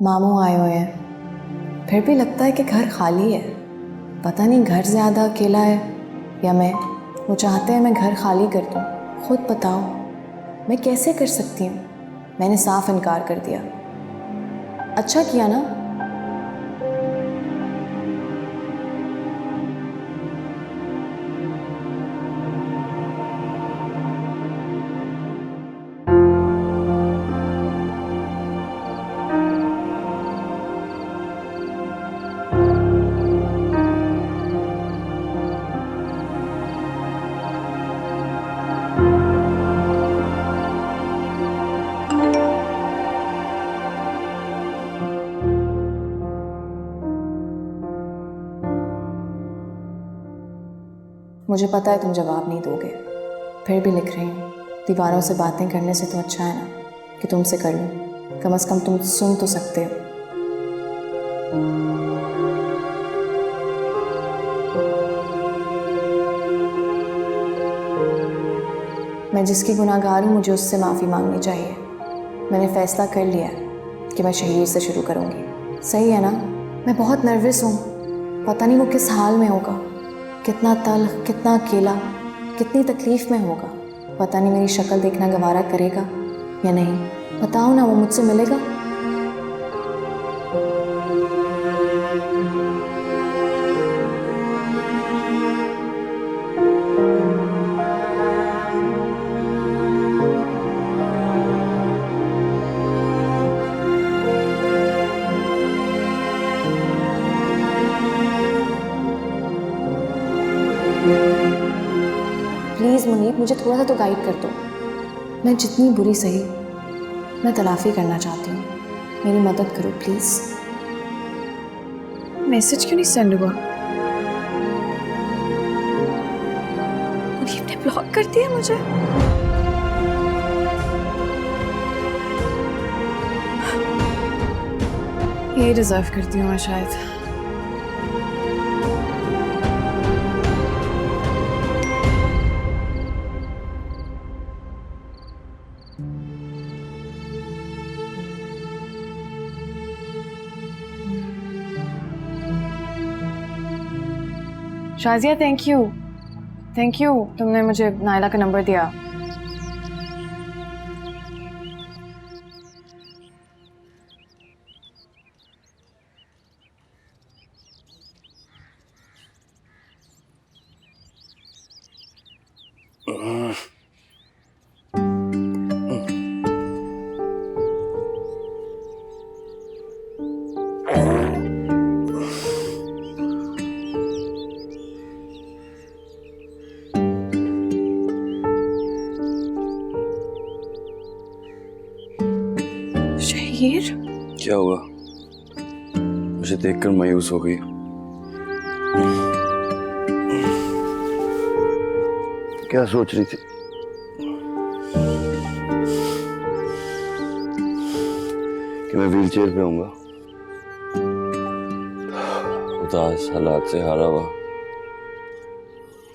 मामू आए हुए हैं, फिर भी लगता है कि घर खाली है। पता नहीं घर ज़्यादा अकेला है या मैं। वो चाहते हैं मैं घर खाली कर दूँ। खुद बताओ मैं कैसे कर सकती हूँ? मैंने साफ इनकार कर दिया। अच्छा किया ना। मुझे पता है तुम जवाब नहीं दोगे, फिर भी लिख रही हूँ। दीवारों से बातें करने से तो अच्छा है ना कि तुमसे कर लूँ। कम से कम तुम सुन तो सकते हो। मैं जिसकी गुनाहगार हूँ मुझे उससे माफ़ी मांगनी चाहिए। मैंने फ़ैसला कर लिया है कि मैं शहीर से शुरू करूँगी। सही है ना? मैं बहुत नर्वस हूँ। पता नहीं वो किस हाल में होगा, कितना तल्ख, कितना अकेला, कितनी तकलीफ़ में होगा। पता नहीं मेरी शक्ल देखना गवारा करेगा या नहीं। बताओ ना, वो मुझसे मिलेगा? प्लीज़ मुनीब, मुझे थोड़ा सा तो गाइड कर दो। मैं जितनी बुरी सही, मैं तलाफ़ी करना चाहती हूँ। मेरी मदद करो प्लीज़। मैसेज क्यों नहीं सेंड हुआ? मुनीब ने ब्लॉक कर दिया मुझे। ये डिजर्व करती हूँ मैं शायद। शाजिया, थैंक यू तुमने मुझे नायला का नंबर दिया। शहीर, क्या हुआ? मुझे देखकर मायूस हो गई। क्या सोच रही थी? कि मैं व्हीलचेयर पे आऊंगा, उदास हालात से हारा हुआ,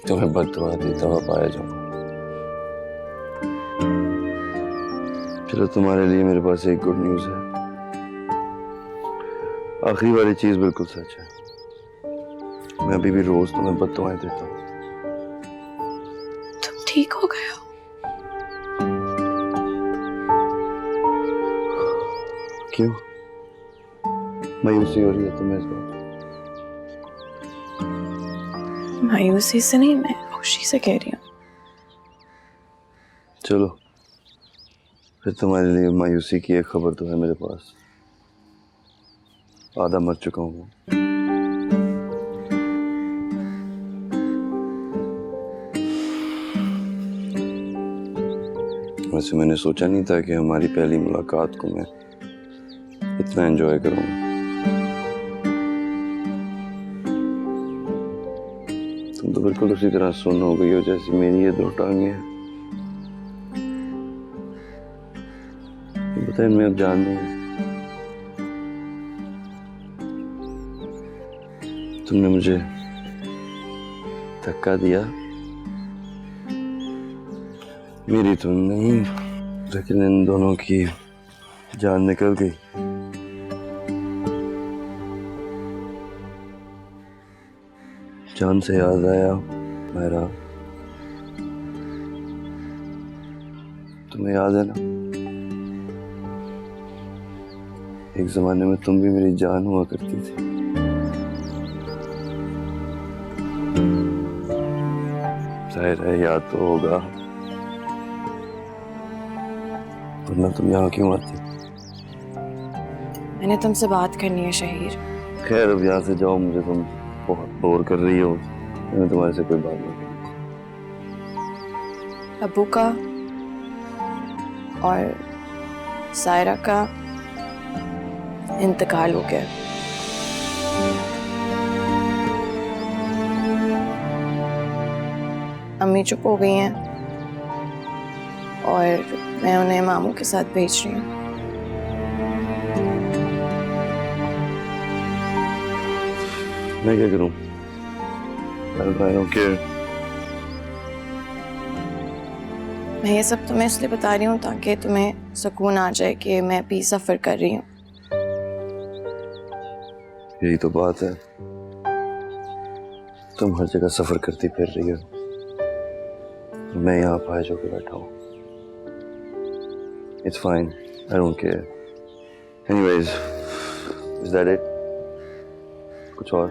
तुम्हें बददुआ देता हुआ पाया जाऊंगा। चलो, तुम्हारे लिए मेरे पास एक गुड न्यूज़ है। आखिरी वाली चीज बिल्कुल सच है। मैं अभी भी रोज तुम्हें बददुआएं देता हूँ। तुम ठीक हो गए हो? क्यों? मायूसी हो रही है तुम्हें इस बात? मायूसी से नहीं, मैं खुशी से कह रही हूँ। चलो फिर तुम्हारे लिए मायूसी की एक खबर तो है मेरे पास। आधा मर चुका हूँ मैं। वैसे मैंने सोचा नहीं था कि हमारी पहली मुलाकात को मैं इतना एंजॉय करूँगा। तुम तो बिल्कुल उसी तरह सुन्न हो गई हो जैसी मेरी ये दो टांगे हैं। पता है, इनमें अब जान नहीं है। तुमने मुझे धक्का दिया, मेरी तो नहीं, लेकिन इन दोनों की जान निकल गई। जान से याद आया मेरा, तुम्हें याद है ना, एक जमाने में तुम भी मेरी जान हुआ करती थी। जाहिर है याद तो होगा, वरना तुम यहाँ क्यों आती? मैंने तुमसे बात करनी है शहीर। खैर अब यहाँ से जाओ, मुझे तुम बहुत बोर कर रही हो। मैं तुम्हारे से कोई बात नहीं करूँगा। अब्बू का और सायरा का इंतकाल हो गया। अम्मी चुप हो गई हैं और मैं उन्हें मामू के साथ भेज रही हूँ। मैं क्या करूं? I don't care. मैं ये सब तुम्हें इसलिए बता रही हूँ ताकि तुम्हें सुकून आ जाए कि मैं भी सफर कर रही हूँ। यही तो बात है, तुम हर जगह सफर करती फिर रही हो, मैं यहाँ फाइज होकर बैठा हूँ। It's fine, I don't care. Anyways, is that it? कुछ और?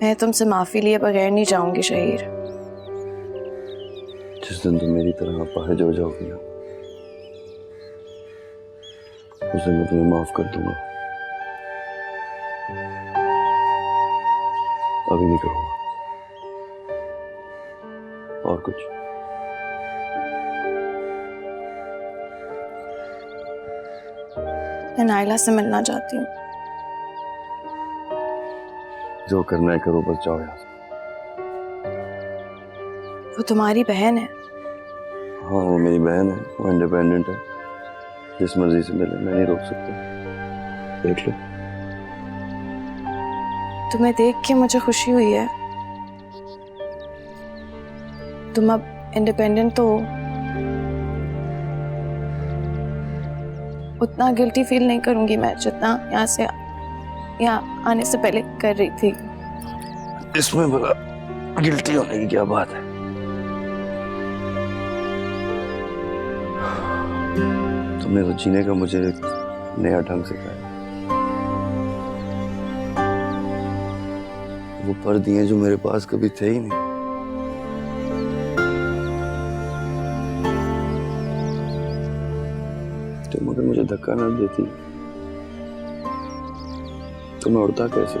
मैं तुमसे माफी लिए बगैर नहीं जाऊंगी शहीर। जिस दिन तुम मेरी तरह अपाहिज हो जाओगी ना, उस दिन मैं तुम्हें माफ कर दूंगा। अभी नहीं करूंगा। और कुछ? मैं नाइला से मिलना चाहती हूँ। जो करना है करो, बस जाओ यहाँ से। वो तुम्हारी बहन है। हाँ वो मेरी बहन है, वो इंडिपेंडेंट है, जिस मर्जी से मिले, मैं नहीं रोक सकता। देख लो। तुम्हें देख के मुझे खुशी हुई है। तुम अब इंडिपेंडेंट तो हो। उतना गिल्टी फील नहीं करूंगी मैं जितना यहाँ आने से पहले कर रही थी। इसमें बड़ा गिल्टी होने की क्या बात है? तुमने तो जीने का मुझे एक नया ढंग सिखाया। वो पल दिए जो मेरे पास कभी थे ही नहीं। तुम अगर मुझे धक्का ना देती तो मैं उड़ता कैसे?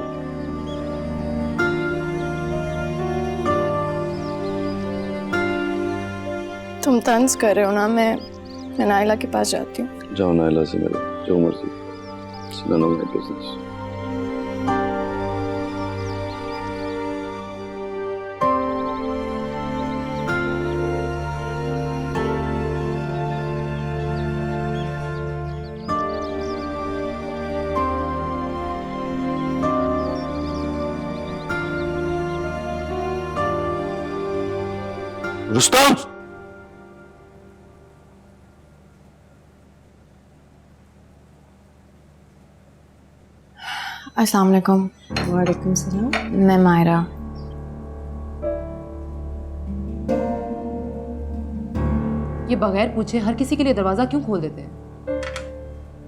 तुम तंज कर रहे हो ना। मैं नाइला के पास जाती हूँ। जाओ नाइला से मिलो, जो मर्जी। It's none of my business. Rustam! अस्सलाम वालेकुम। वालेकुम सलाम। मैं मायरा। ये बगैर पूछे हर किसी के लिए दरवाजा क्यों खोल देते हैं?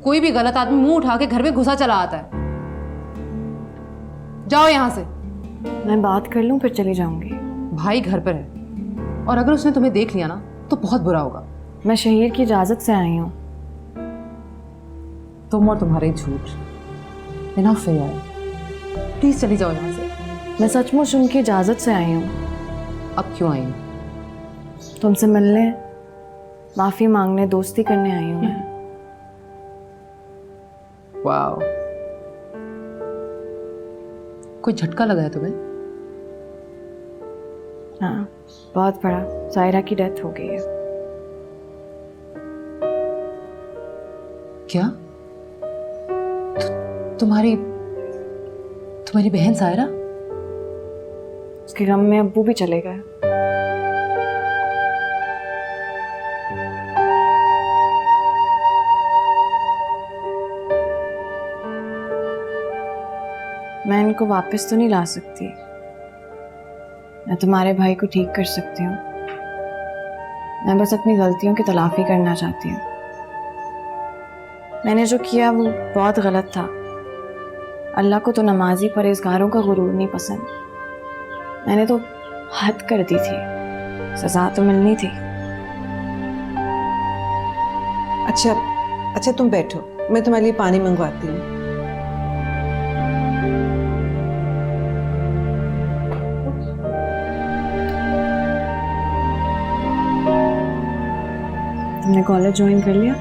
कोई भी गलत आदमी मुंह उठा के घर में घुसा चला आता है। जाओ यहाँ से। मैं बात कर लूँ फिर चली जाऊंगी। भाई घर पर है और अगर उसने तुम्हें देख लिया ना तो बहुत बुरा होगा। मैं शहीर की इजाज़त से आई हूँ। तुम और तुम्हारे झूठ इनफ है यार, प्लीज चली जाओ यहाँ से। मैं सचमुच उनकी इजाज़त से आई हूँ। अब क्यों आई हो? तुमसे मिलने, माफ़ी मांगने, दोस्ती करने आई हूँ मैं। वाओ, कोई झटका लगा है तुम्हें? हाँ, बहुत बड़ा। सायरा की डेथ हो गई है। क्या? तुम्हारी बहन सायरा? उसके गम में अब्बू भी चले गए। मैं इनको वापस तो नहीं ला सकती। मैं तुम्हारे भाई को ठीक कर सकती हूँ। मैं बस अपनी गलतियों की तलाफी करना चाहती हूँ। मैंने जो किया वो बहुत गलत था। अल्लाह को तो नमाजी परहेज़गारों का गुरूर नहीं पसंद। मैंने तो हद कर दी थी, सज़ा तो मिलनी थी। अच्छा तुम बैठो, मैं तुम्हारे लिए पानी मंगवाती हूँ। तुमने कॉलेज ज्वाइन कर लिया?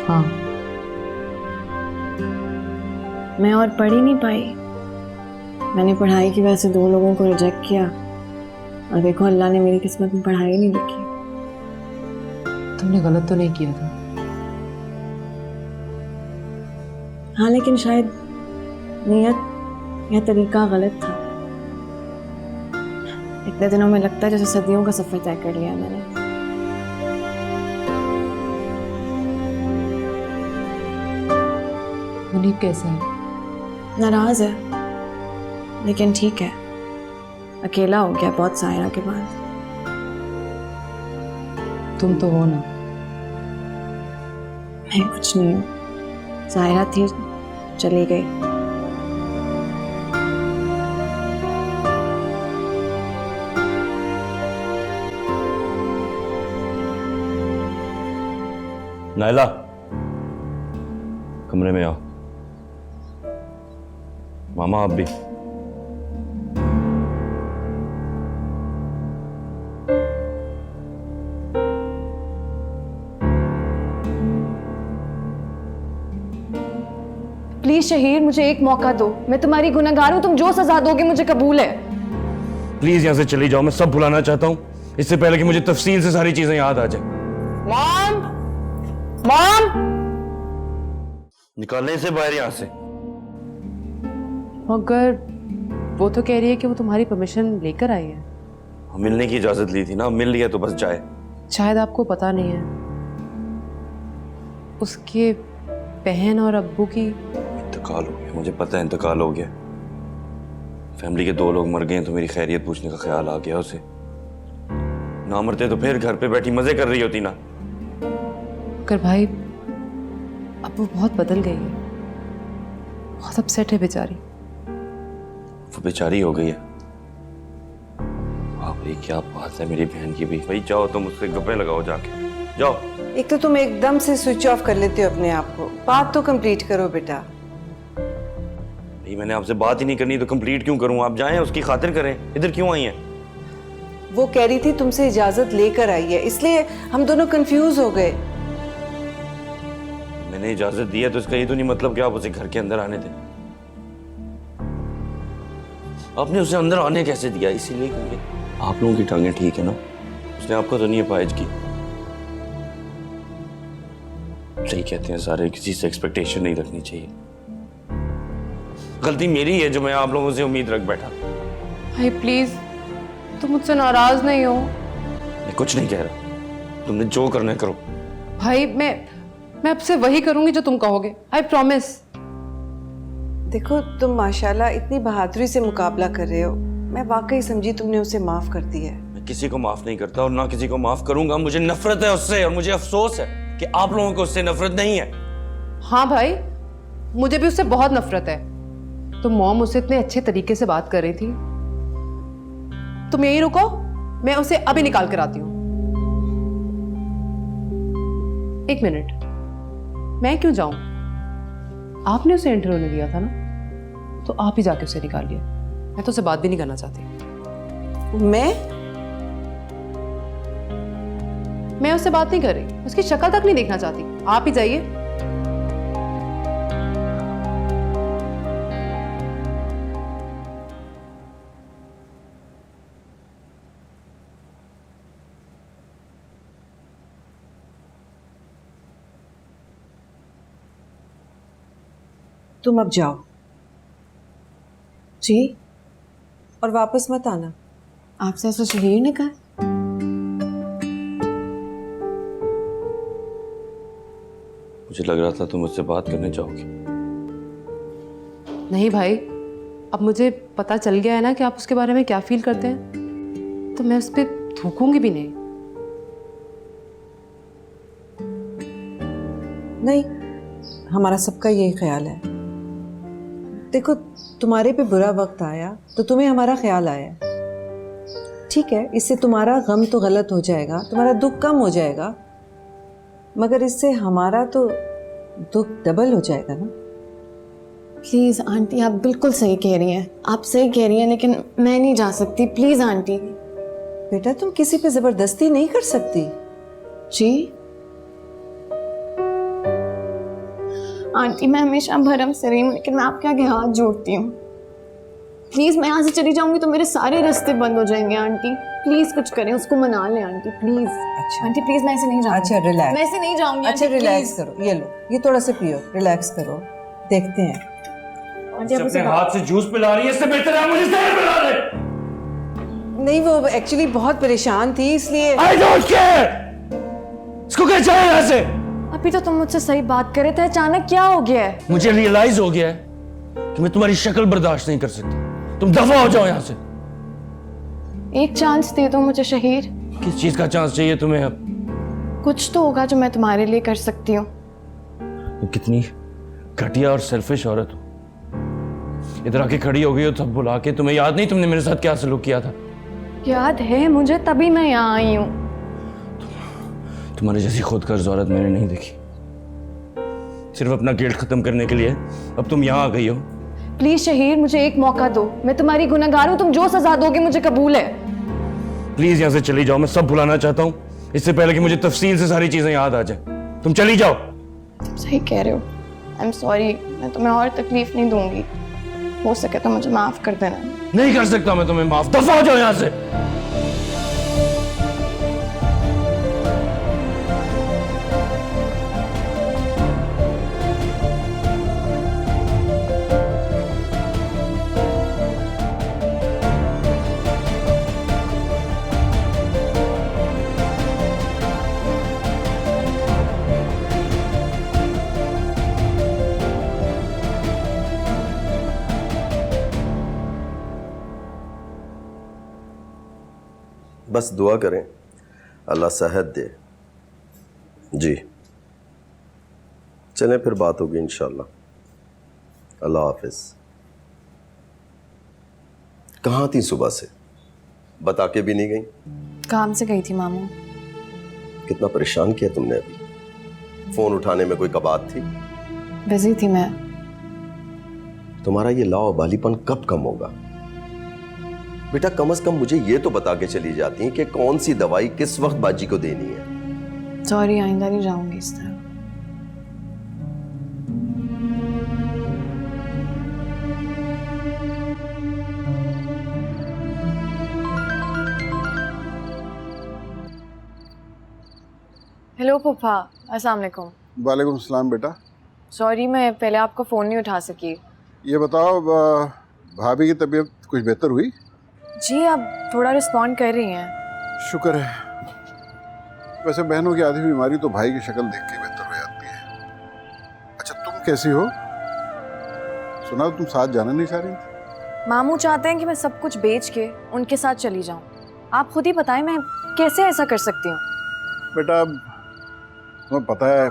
हाँ। मैं और पढ़ ही नहीं पाई। मैंने पढ़ाई की वजह से 2 लोगों को रिजेक्ट किया और देखो अल्लाह ने मेरी किस्मत में पढ़ाई नहीं लिखी। तुमने गलत तो नहीं किया था। हाँ, लेकिन शायद नियत या तरीका गलत था। इतने दिनों में लगता है जैसे सदियों का सफर तय कर लिया मैंने। मुनीब कैसा है? नाराज है, लेकिन ठीक है। अकेला हो गया बहुत सायरा के बाद। तुम तो हो ना। मैं कुछ नहीं हूँ। सायरा थी, चली गई। नायला, कमरे में आओ। मामा आप भी। प्लीज शहीर, मुझे एक मौका दो। मैं तुम्हारी गुनहगार हूँ। तुम जो सजा दोगे मुझे कबूल है। प्लीज यहां से चली जाओ। मैं सब भुलाना चाहता हूं इससे पहले कि मुझे तफसील से सारी चीजें याद आ जाए। मॉम! निकालने से बाहर यहां से। मगर वो तो कह रही है कि वो तुम्हारी परमिशन लेकर आई है। मिलने की इजाजत ली थी ना, मिल लिया तो बस जाए। शायद आपको पता नहीं है, उसके बहन और अब्बू की इंतकाल हो गया। मुझे पता है इंतकाल हो गया। फैमिली के 2 लोग मर गए तो मेरी खैरियत पूछने का ख्याल आ गया उसे। ना मरते तो फिर घर पे बैठी मजे कर रही होती ना। कर भाई, अब वो बहुत बदल गई है, बहुत अपसेट है बेचारी। वो बेचारी हो गई है। वाह भाई, क्या बात है मेरी बहन की भी। भाई जाओ तुम उससे गप्पे लगाओ जाके, जाओ। एक तो तुम एकदम से स्विच ऑफ कर लेते हो अपने आप को। बात तो कंप्लीट करो बेटा। भाई मैंने आपसे बात ही नहीं करनी तो कंप्लीट क्यों करूं? आप जाएं, उसकी खातिर करें। इधर क्यों आई हैं? वो कह रही थी तुमसे इजाजत लेकर आई है, इसलिए हम दोनों कंफ्यूज हो गए। मैंने इजाजत दी है तो इसका ये तो नहीं मतलब कि आप उसे घर के अंदर आने दें। आपने उसे अंदर आने कैसे दिया? इसीलिए क्योंकि आप लोगों की टांगें ठीक है ना, उसने आपको तो नहीं अपाहिज की। सही कहते हैं सारे, किसी से एक्सपेक्टेशन नहीं रखनी चाहिए। गलती मेरी है जो मैं आप लोगों से उम्मीद रख बैठा। भाई प्लीज, तुम मुझसे नाराज नहीं हो? मैं कुछ नहीं कह रहा, तुमने जो करना है करो। भाई मैं अब से वही करूंगी जो तुम कहोगे, आई प्रॉमिस। देखो तुम माशाल्लाह इतनी बहादुरी से मुकाबला कर रहे हो। मैं वाकई समझी तुमने उसे माफ कर दिया है। मैं मैं किसी को माफ नहीं करता और ना किसी को माफ करूंगा। मुझे नफरत है उससे और मुझे अफसोस है कि आप लोगों को उससे नफरत नहीं है। हाँ भाई, मुझे भी उससे बहुत नफरत है। तो मॉम उससे इतने अच्छे तरीके से बात कर रही थी। तुम यहीं रुको, मैं उसे अभी निकाल कर आती हूँ। एक मिनट, मैं क्यों जाऊं? आपने उसे एंटर होने दिया था ना, तो आप ही जाके उसे निकालिए। मैं तो उससे बात भी नहीं करना चाहती। मैं उससे बात नहीं कर रही, उसकी शक्ल तक नहीं देखना चाहती। आप ही जाइए। तुम अब जाओ जी, और वापस मत आना। आपसे ऐसा शहीर ने कहा? मुझे लग रहा था तुम मुझसे बात करने जाओगी। नहीं भाई, अब मुझे पता चल गया है ना कि आप उसके बारे में क्या फील करते हैं, तो मैं उस पर थूकूंगी भी नहीं। नहीं, हमारा सबका यही ख्याल है। देखो, तुम्हारे पे बुरा वक्त आया तो तुम्हें हमारा ख्याल आया। ठीक है, इससे तुम्हारा गम तो गलत हो जाएगा, तुम्हारा दुख कम हो जाएगा, मगर इससे हमारा तो दुख डबल हो जाएगा ना। प्लीज आंटी, आप बिल्कुल सही कह रही हैं, आप सही कह रही हैं, लेकिन मैं नहीं जा सकती। Please aunty. बेटा, तुम किसी पे जबरदस्ती नहीं कर सकती। जी आंटी, मैं हमेशा भरम से रही हूँ, लेकिन मैं आपके आगे हाथ जोड़ती हूँ। प्लीज, मैं यहाँ से चली जाऊंगी तो मेरे सारे रास्ते बंद हो जाएंगे। आंटी प्लीज कुछ करें, उसको मना लें। Aunty please. अच्छा आंटी प्लीज, मैं ऐसे नहीं जाऊंगी। अच्छा, रिलैक्स। मैं ऐसे नहीं जाऊंगी। अच्छा, आंटी, रिलैक्स please। करो। ये लो, ये थोड़ा सा पियो, रिलैक्स करो, देखते हैं। आंटी, आप अपने उसे हाथ से जूस पिला रही है, इससे बेहतर है मुझे जहर पिला दे। नहीं, वो एक्चुअली बहुत परेशान थी, इसलिए। I don't care! इसको क्या चाहिए यहाँ से? अभी तो तुम मुझसे सही बात कर रहे थे, अचानक क्या हो गया है? मुझे रियलाइज हो गया है कि मैं तुम्हारी शक्ल बर्दाश्त नहीं कर सकता। तुम दफा हो जाओ यहाँ से। एक चांस दे दो मुझे शहीर। किस चीज का चांस चाहिए तुम्हें अब? कुछ तो होगा जो मैं तुम्हारे लिए कर सकती हूँ। तुम कितनी घटिया और सेल्फिश औरत हो। इधर आके खड़ी हो गई हो तब बुला के। तुम्हें याद नहीं तुमने मेरे साथ क्या सलूक किया था? याद है मुझे, तभी मैं यहाँ आई हूँ। तुम्हारे जैसी खुदगर्ज औरत मैंने नहीं देखी। सिर्फ अपना गिल्ट खत्म करने के लिए अब तुम यहाँ आ गई हो। प्लीज शहीर, मुझे एक मौका दो। मैं तुम्हारी गुनहगार हूँ, तुम जो सजा दोगे मुझे कबूल है। प्लीज यहाँ से चली जाओ, मैं सब भुलाना चाहता हूँ इससे पहले कि मुझे तफसील से सारी चीजें याद आ जाए। तुम चली जाओ। तुम सही कह रहे हो। आई एम सॉरी, मैं तुम्हें और तकलीफ नहीं दूंगी। हो सके तो मुझे माफ कर देना। नहीं कर सकता मैं तुम्हें माफ। दफा हो जाओ यहाँ से। बस दुआ करें अल्लाह सेहत दे। जी चलें, फिर बात होगी इंशाल्लाह। अल्लाह हाफिज। कहाँ थी सुबह से? बता के भी नहीं गई? काम से गई थी मामू। कितना परेशान किया तुमने अभी। फोन उठाने में कोई कबात थी? बिजी थी मैं। तुम्हारा ये लावाबालीपन कब कम होगा? बेटा, कम से कम मुझे ये तो बता के चली जाती है कि कौन सी दवाई किस वक्त बाजी को देनी है। सॉरी, आइंदा नहीं जाऊंगी इस तरह। हेलो पप्पा, अस्सलाम वालेकुम। वालेकुम सलाम बेटा। सॉरी, मैं पहले आपका फ़ोन नहीं उठा सकी। ये बताओ, भाभी की तबीयत कुछ बेहतर हुई? जी, अब थोड़ा रिस्पॉन्ड कर रही हैं। शुक्र है। वैसे बहनों की आधी बीमारी तो भाई की शक्ल देख के बेहतर हो जाती है। अच्छा, तुम कैसी हो? सुना तुम साथ जाना नहीं चाह रही थी? मामू चाहते हैं कि मैं सब कुछ बेच के उनके साथ चली जाऊं। आप खुद ही बताएं मैं कैसे ऐसा कर सकती हूँ। बेटा अब तुम्हें पता है,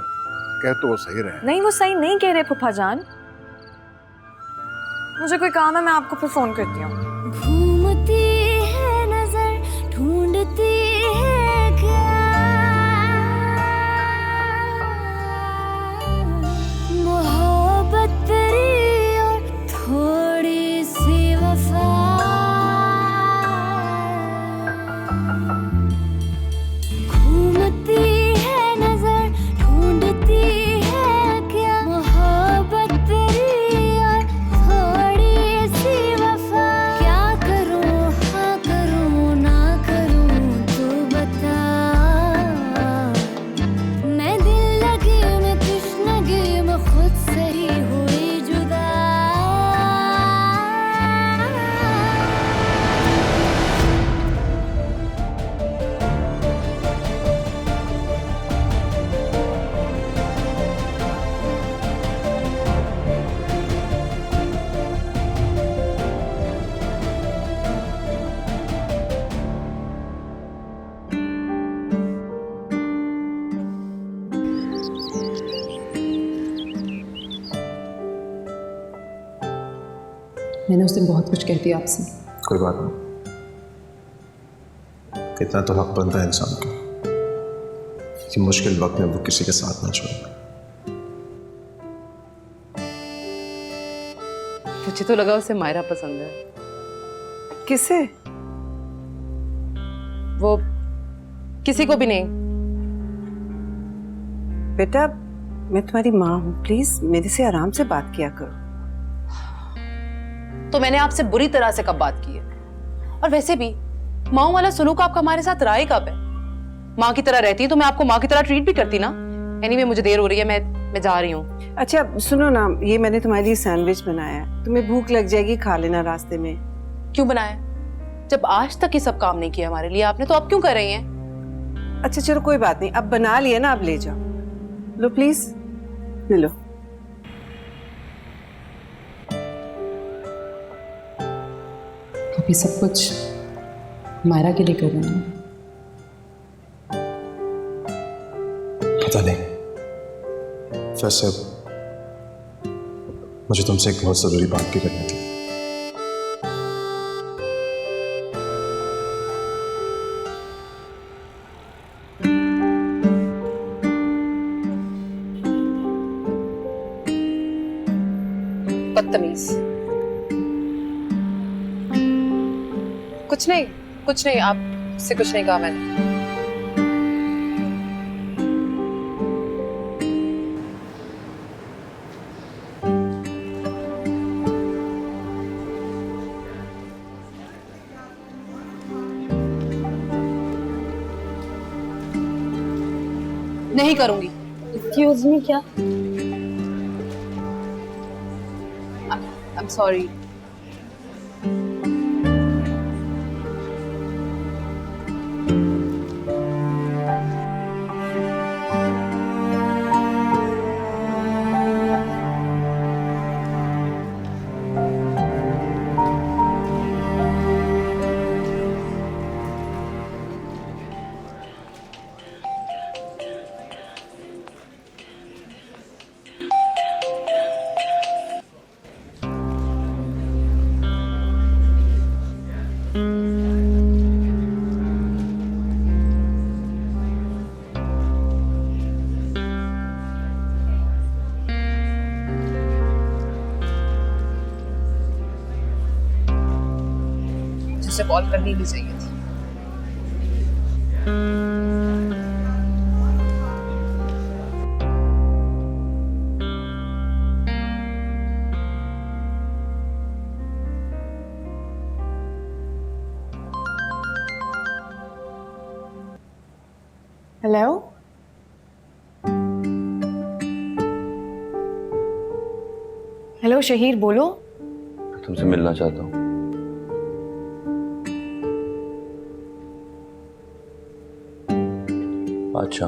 कह तो वो सही रहे हैं। नहीं, वो सही नहीं कह रहे फूफा जान। मुझे कोई काम है, मैं आपको फिर फोन करती हूँ। घूमती है नजर, ढूंढती है क्या मोहब्बत तेरी और थोड़ी सी वफा। घूमती है नजर, ढूंढती है क्या मोहब्बत तेरी और थोड़ी सी वफा। क्या करूं, हाँ करूं, ना करूं, तू बता। मैं दिल लगी, मैं तश्नगी, मैं खुद से ही हुई जुदा। मैंने उस दिन बहुत कुछ कह दिया आपसे। कोई बात नहीं, इतना तो हक बनता है इंसान का कि मुश्किल वक्त में वो किसी के साथ ना छोड़े। मुझे तो लगा उसे मायरा पसंद है। किसे? वो किसी को भी नहीं। बेटा मैं तुम्हारी माँ हूँ, प्लीज मेरे से आराम से बात किया करो। तो मैंने आपसे बुरी तरह से कब बात की है? और वैसे भी माँ वाला सुलूक आपका हमारे साथ रहा ही कब है? माँ की तरह रहती तो मैं आपको माँ की तरह ट्रीट भी करती ना। एनीवे मुझे देर हो रही है, मैं जा रही हूँ। अच्छा सुनो ना, ये मैंने तुम्हारे लिए सैंडविच बनाया है, तुम्हें भूख लग जाएगी, खा लेना रास्ते में। क्यों बनाया? जब आज तक ये सब काम नहीं किया हमारे लिए आपने, तो अब क्यों कर रही हैं? अच्छा चलो कोई बात नहीं, अब बना लिया ना, अब ले जाओ। लो प्लीज, ले लो। अभी सब कुछ मायरा के लिए कर रहे हैं। पता नहीं, वैसे मुझे तुमसे एक बहुत जरूरी बात भी करनी थी। बदतमीज। कुछ नहीं, आपसे कुछ नहीं कहा मैंने। नहीं करूंगी। एक्सक्यूज मी, क्या? I'm sorry. उसे कॉल करनी भी चाहिए थी। हेलो, हेलो शहीर, बोलो। तुमसे मिलना चाहता हूँ। अच्छा,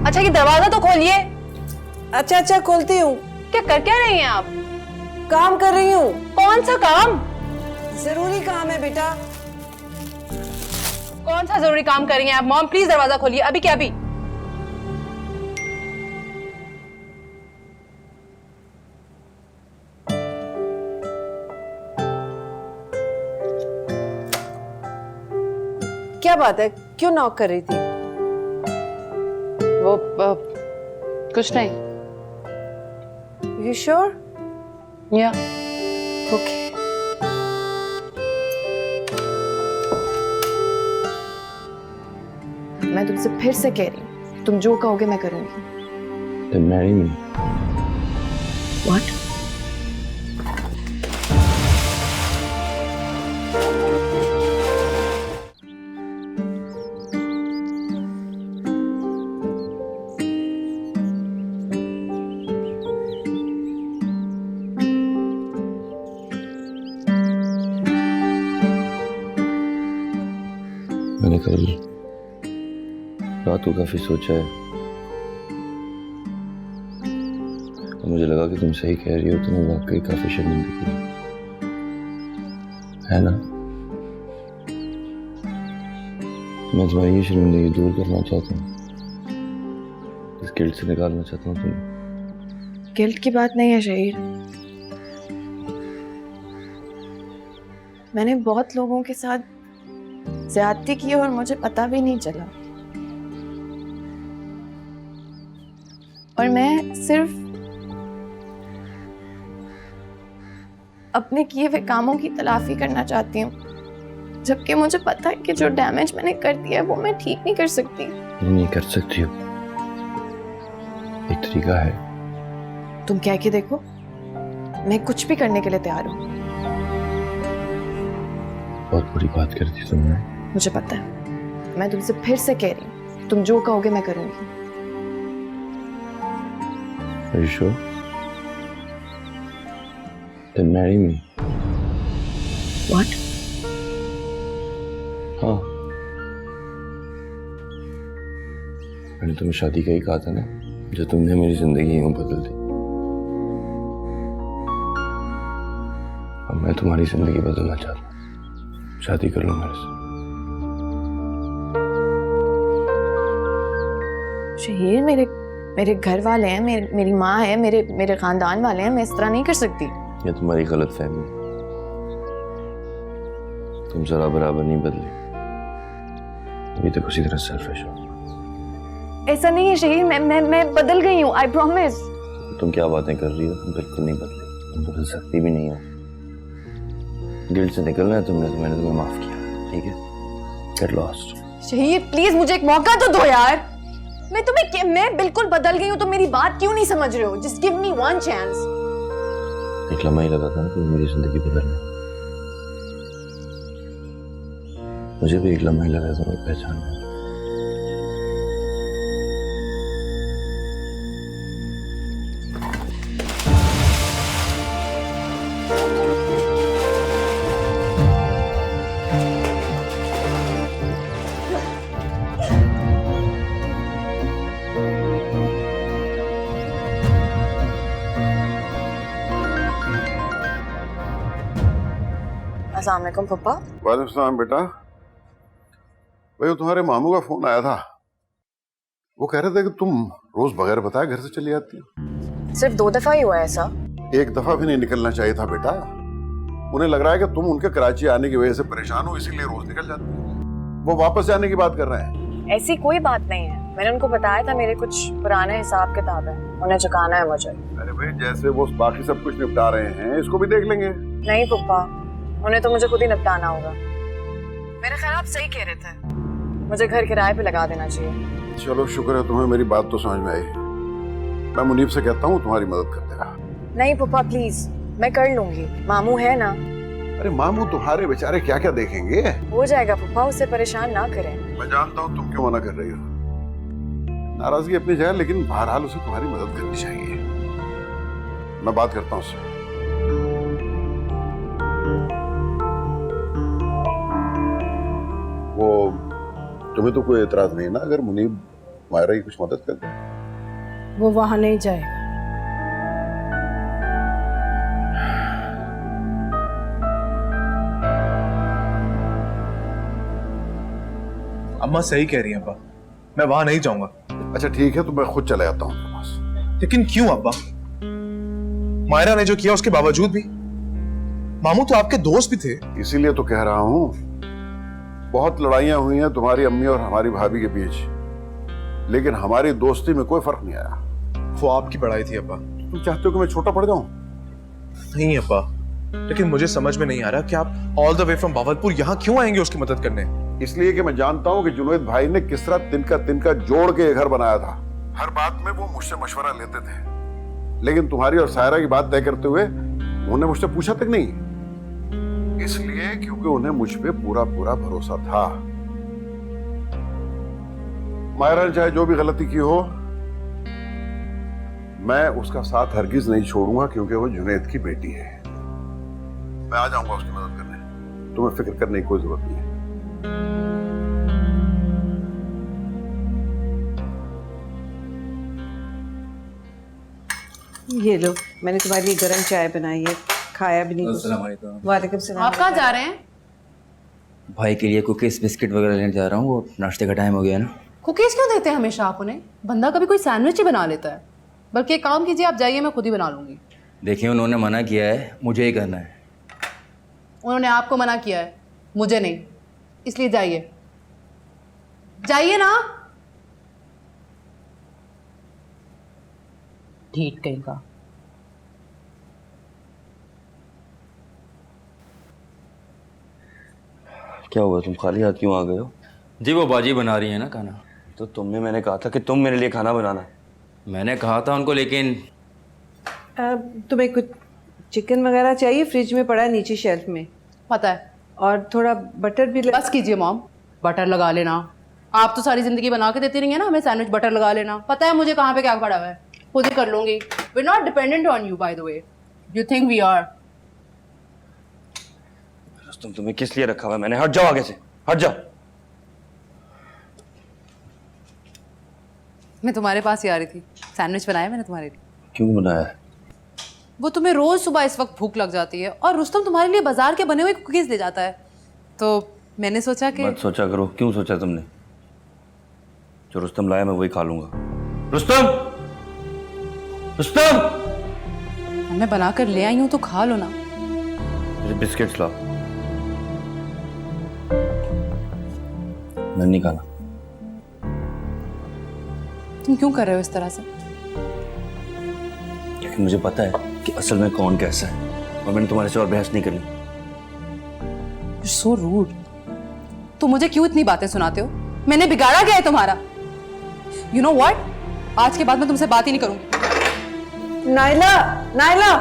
अच्छा ये दरवाजा तो खोलिए। अच्छा अच्छा खोलती हूँ। क्या कर क्या रही हैं आप? काम कर रही हूँ। कौन सा काम? जरूरी काम है बेटा। कौन सा जरूरी काम कर रही हैं आप? मॉम प्लीज दरवाजा खोलिए, अभी क्या अभी। क्या बात है, क्यों नॉक कर रही थी? वो कुछ नहीं। You sure? या ओके। मैं तुमसे फिर से कह रही हूँ, तुम जो कहोगे मैं करूंगी। Then marry me. What? मैंने कल रात को काफी सोचा है और मुझे लगा कि तुम सही कह रही हो। तुम्हें वाकई काफी शर्मिंदगी है ना? मैं तुम्हारी ये शर्मिंदगी दूर करना चाहता हूँ, इस गिल्ट से निकालना चाहता हूँ तुम्हें। गिल्ट की बात नहीं है शहीर। मैंने बहुत लोगों के साथ ज्यादती की और मुझे पता भी नहीं चला, और मैं सिर्फ अपने किए हुए कामों की तलाफी करना चाहती हूँ, जबकि मुझे पता है कि जो डैमेज मैंने कर दिया है वो मैं ठीक नहीं कर सकती। नहीं कर सकती हो, एक तरीका है। तुम कह के देखो, मैं कुछ भी करने के लिए तैयार हूँ। बहुत बुरी बात कर दी तुमने। मुझे पता है, मैं तुमसे फिर से कह रही हूँ, तुम जो कहोगे मैं करूंगी। Are you sure? Then marry me. What? हाँ, मैंने तुम्हें शादी का ही कहा था ना, जो तुमने मेरी जिंदगी यूं बदल दी। अब मैं तुम्हारी जिंदगी बदलना चाहता हूँ। शादी कर लो मेरे से। शहीर, मेरे घर वाले हैं, मेरी माँ है, मेरे खानदान वाले हैं, मैं इस तरह नहीं कर सकती। ये तुम्हारी गलत फहमी। तुम जरा बराबर नहीं बदली, अभी तक उसी तरह सेल्फिश हो। ऐसा नहीं है शहीर, मैं बदल गई हूँ, आई प्रॉमिस। तुम क्या बातें कर रही हो? तुम बिल्कुल नहीं बदली, तुम बदल सकती भी नहीं हो। गिल्ट से निकलना है तुमने, तो मैंने तुम्हें माफ किया, ठीक है? Get lost. शहीर प्लीज मुझे एक मौका तो दो यार। मैं बिल्कुल बदल गई हूँ, तो मेरी बात क्यों नहीं समझ रहे हो? Just give me one chance. एक लम्हा ही लगा था ना तुम्हें मेरी जिंदगी बदलने। मुझे भी एक लम्हा ही लगा तुम्हें पहचानने। अस्सलाम वालेकुम पप्पा। वालेकुम सलाम बेटा। भाई वो तुम्हारे मामू का फोन आया था, वो कह रहे थे कि तुम रोज बगैर बताए घर से चली जाती हो। सिर्फ 2 दफा ही हुआ है ऐसा। एक दफा भी नहीं निकलना चाहिए था बेटा। उन्हें लग रहा है कि तुम उनके कराची आने की वजह से परेशान हो, इसीलिए रोज निकल जाती हो। वो वापस जाने की बात कर रहे हैं। ऐसी कोई बात नहीं है, मैंने उनको बताया था मेरे कुछ पुराने हिसाब किताब है, उन्हें चुकाना है मुझे। अरे भाई जैसे वो बाकी सब कुछ निपटा रहे हैं, इसको भी देख लेंगे। नहीं पप्पा, उन्हें तो मुझे खुद ही निपटाना होगा। मेरे ख्याल आप सही कह रहे थे, मुझे घर किराए पे लगा देना चाहिए। चलो शुक्र है तुम्हें मेरी बात तो समझ में आई। मैं मुनीब से कहता हूँ तुम्हारी मदद कर देगा। नहीं पप्पा प्लीज, मैं कर लूंगी, मामू है ना। अरे मामू तुम्हारे बेचारे क्या क्या देखेंगे। हो जाएगा पप्पा, उसे परेशान ना करें। मैं जानता हूँ तुम क्यों मना कर रही हो, नाराजगी अपनी जगह, लेकिन बहरहाल उसे तुम्हारी मदद करनी चाहिए। मैं बात करता हूँ उससे। वो तुम्हें तो कोई एतराज नहीं ना अगर मुनीब मायरा की कुछ मदद कर दे। वो वहां नहीं जाएगा। अम्मा सही कह रही हैं अब्बा, मैं वहां नहीं जाऊंगा। अच्छा ठीक है, तो मैं खुद चले आता हूँ उनके पास। लेकिन क्यों अब्बा? मायरा ने जो किया उसके बावजूद भी? मामू तो आपके दोस्त भी थे। इसीलिए तो कह रहा हूँ, बहुत लड़ाइयां हुई हैं तुम्हारी अम्मी और हमारी भाभी के बीच, लेकिन हमारी दोस्ती में कोई फर्क नहीं आया। वो आपकी बड़ाई थी अब्बा। तुम चाहते हो कि मैं छोटा पड़ जाऊं? नहीं अब्बा, लेकिन मुझे समझ में नहीं आ रहा कि आप all the way from Bahawalpur यहाँ क्यों आएंगे उसकी मदद करने? इसलिए कि मैं जानता हूं कि जुनैद भाई ने किस तरह तिनका जोड़ के ये घर बनाया था। हर बात में वो मुझसे मशवरा लेते थे, लेकिन तुम्हारी और सायरा की बात तय करते हुए उन्होंने मुझसे पूछा तक नहीं। इसलिए क्योंकि उन्हें मुझ पे पूरा भरोसा था। मायरा ने चाहे जो भी गलती की हो, मैं उसका साथ हरगिज नहीं छोड़ूंगा, क्योंकि वो जुनैद की बेटी है। मैं आ जाऊंगा उसकी मदद करने, तुम्हें फिक्र करने की कोई जरूरत नहीं है। ये लो, मैंने तुम्हारे लिए गर्म चाय बनाई है, खाया भी नहीं कुछ। वालेकुम सलाम। आप कहाँ जा रहे हैं? भाई के लिए कुकीज बिस्किट वगैरह लेने जा रहा हूँ, वो नाश्ते का टाइम हो गया ना। कुकीज क्यों देते हैं हमेशा आप उन्हें? बंदा कभी कोई सैंडविच ही बना लेता है। बल्कि एक काम कीजिए, आप जाइए, मैं खुद ही बना लूंगी। देखिए उन्होंने मना किया है, मुझे ही करना है। उन्होंने आपको मना किया है, मुझे नहीं। इसलिए जाइए, जाइए ना। ढीठ कहीं का। क्या हुआ, तुम खाली हाथ क्यों आ गए हो? जी वो बाजी बना रही है ना खाना। तो तुमने, मैंने कहा था कि तुम मेरे लिए खाना बनाना। मैंने कहा था उनको, लेकिन तुम्हें कुछ चिकन वगैरह चाहिए? फ्रिज में पड़ा है नीचे शेल्फ में। पता है। और थोड़ा बटर भी बस कीजिए मॉम, बटर लगा लेना। आप तो सारी जिंदगी बना के देती रही है ना हमें सैंडविच, बटर लगा लेना। पता है मुझे कहाँ पे क्या पड़ा हुआ है, खुद ही कर लूंगी। We not dependent on you by the way, you think we are. Rustam, तुम्हें किस लिए रखा हुआ है मैंने? हट जाओ आगे से, हट जाओ। मैं तुम्हारे पास ही आ रही थी, सैंडविच बनाया मैंने तुम्हारे लिए। क्यों बनाया है? वो तुम्हें रोज सुबह इस वक्त भूख लग जाती है, और रुस्तम तुम्हारे लिए बाजार के बने हुए कुकीज ले जाता है, तो मैंने सोचा कि। मत सोचा करो। क्यों सोचा तुमने? जो रुस्तम लाया मैं वही खा लूंगा। रुस्तम, रुस्तम, मैं बना कर ले आई हूं तो खा लो ना। मुझे बिस्किट्स लाओ। मैं नहीं खाना। तुम क्यों कर रहे हो इस तरह से? क्योंकि मुझे पता है कि असल में कौन कैसा है, और मैंने तुम्हारे से और बहस नहीं करनी। So rude. तुम मुझे क्यों इतनी बातें सुनाते हो? मैंने बिगाड़ा क्या है तुम्हारा? यू नो व्हाट, आज के बाद मैं तुमसे बात ही नहीं करूंगी। नाइला, नाइला,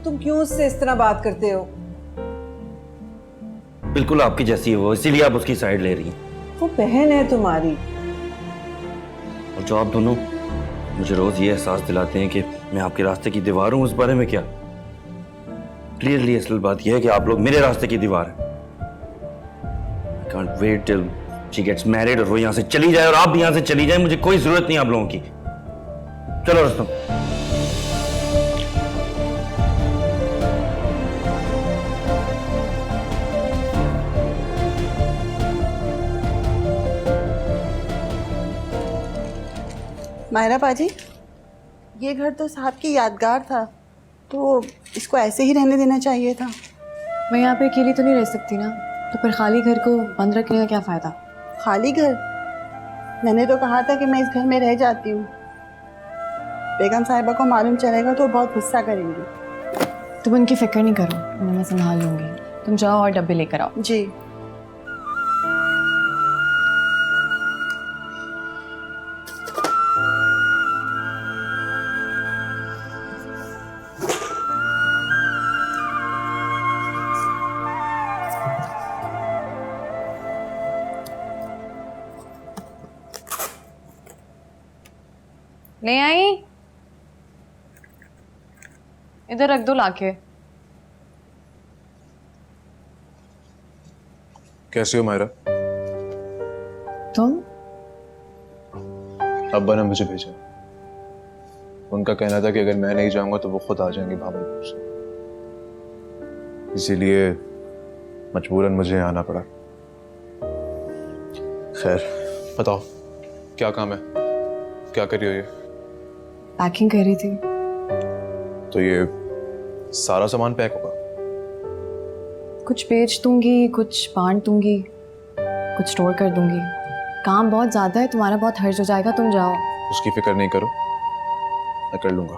तुम क्यों उससे इस तरह बात करते हो? बिल्कुल आपकी जैसी है वो, इसीलिए आप उसकी साइड ले रही हैं। वो बहन है तुम्हारी। और जो आप दोनों मुझे रोज ये एहसास दिलाते हैं कि मैं आपके रास्ते की दीवार हूं, उस बारे में क्या? क्लियरली असल बात यह है कि आप लोग मेरे रास्ते की दीवार हैं। I can't wait till she gets married और वो यहाँ से चली जाए और आप भी यहाँ से चली जाए। मुझे कोई जरूरत नहीं आप लोगों की। चलो रुस्तम। मायरा बाजी, ये घर तो साहब की यादगार था, तो इसको ऐसे ही रहने देना चाहिए था। मैं यहाँ पे अकेली तो नहीं रह सकती ना, तो फिर खाली घर को बंद रखने का क्या फ़ायदा? खाली घर? मैंने तो कहा था कि मैं इस घर में रह जाती हूँ। बेगम साहिबा को मालूम चलेगा तो बहुत गुस्सा करेंगी। तुम उनकी फिक्र नहीं करो, उन्हें मैं संभाल लूँगी। तुम जाओ और डब्बे लेकर आओ। जी। ले आई, इधर रख दो लाके। कैसे हो मायरा? तुम अब्बा ने मुझे भेजा। उनका कहना था कि अगर मैं नहीं जाऊंगा तो वो खुद आ जाएंगे भावलपुर से, इसीलिए मजबूरन मुझे आना पड़ा। खैर बताओ क्या काम है, क्या कर रही हो ये? पैकिंग कर रही थी। तो ये सारा सामान पैक होगा? कुछ बेच दूंगी, कुछ बांट दूंगी, कुछ स्टोर कर दूंगी। काम बहुत ज़्यादा है, तुम्हारा बहुत हर्ज हो जाएगा, तुम जाओ। उसकी फिक्र नहीं करो, मैं कर लूंगा।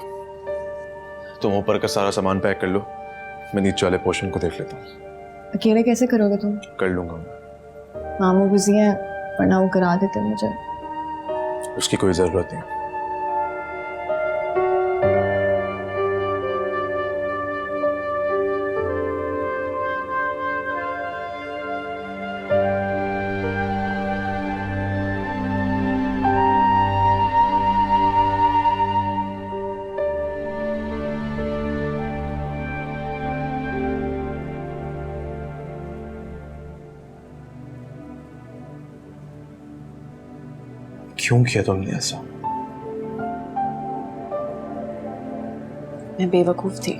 तुम ऊपर का सारा सामान पैक कर लो, मैं नीचे वाले पोर्शन को देख लेता हूँ। अकेले कैसे करोगे तुम? कर लूंगा मैं। मामू बिजी हैं, वरना वो करा देते मुझे। उसकी कोई जरूरत नहीं। क्यों किया तुमने ऐसा? मैं बेवकूफ थी।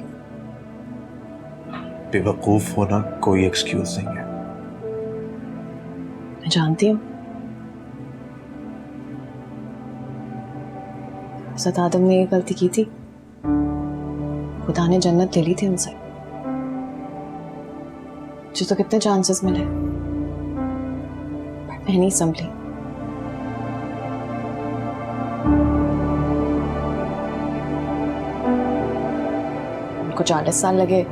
बेवकूफ होना कोई एक्सक्यूज नहीं है। मैं जानती हूँ। हज़रत आदम ने ये गलती की थी, खुदा ने जन्नत ले ली थी उनसे। मुझे तो कितने चांसेस मिले, पर मैं नहीं संभली। उनको 40 साल लगे,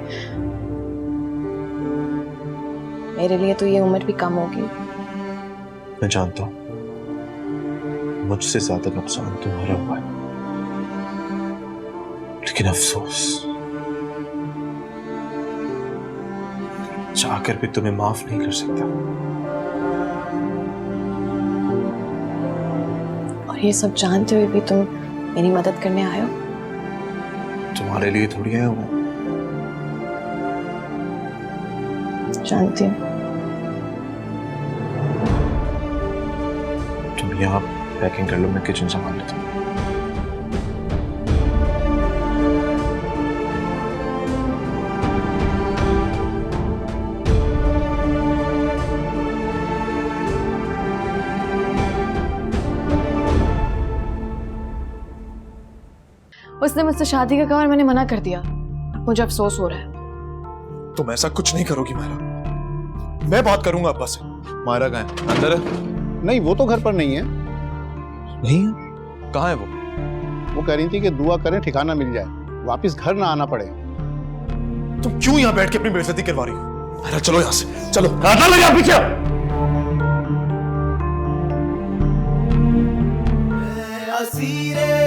मेरे लिए तो ये उम्र भी कम होगी। मैं जानता हूं मुझसे ज्यादा नुकसान तुम्हारा हुआ है, लेकिन अफसोस चाहकर भी तुम्हें माफ नहीं कर सकता। और ये सब जानते हुए भी तुम मेरी मदद करने आए हो? तुम्हारे लिए थोड़ी आया हूं। जानती हूँ। तुम यहाँ पैकिंग कर लो, मैं किचन संभाल लेता हूँ। उसने मुझसे शादी का कहा और मैंने मना कर दिया। मुझे अफसोस हो रहा है। तुम ऐसा कुछ नहीं करोगी मायरा, मैं बात करूंगा अब्बा से। मायरा कहाँ है? अंदर है? नहीं, वो तो घर पर नहीं है। नहीं है? कहाँ है वो? वो कह रही थी कि दुआ करें ठिकाना मिल जाए, वापस घर ना आना पड़े। तुम क्यों यहाँ बैठ के अपनी बेइज्जती करवा रही हो? मायरा चलो यहाँ से, चलो। हटा लगा पीछे। असीरे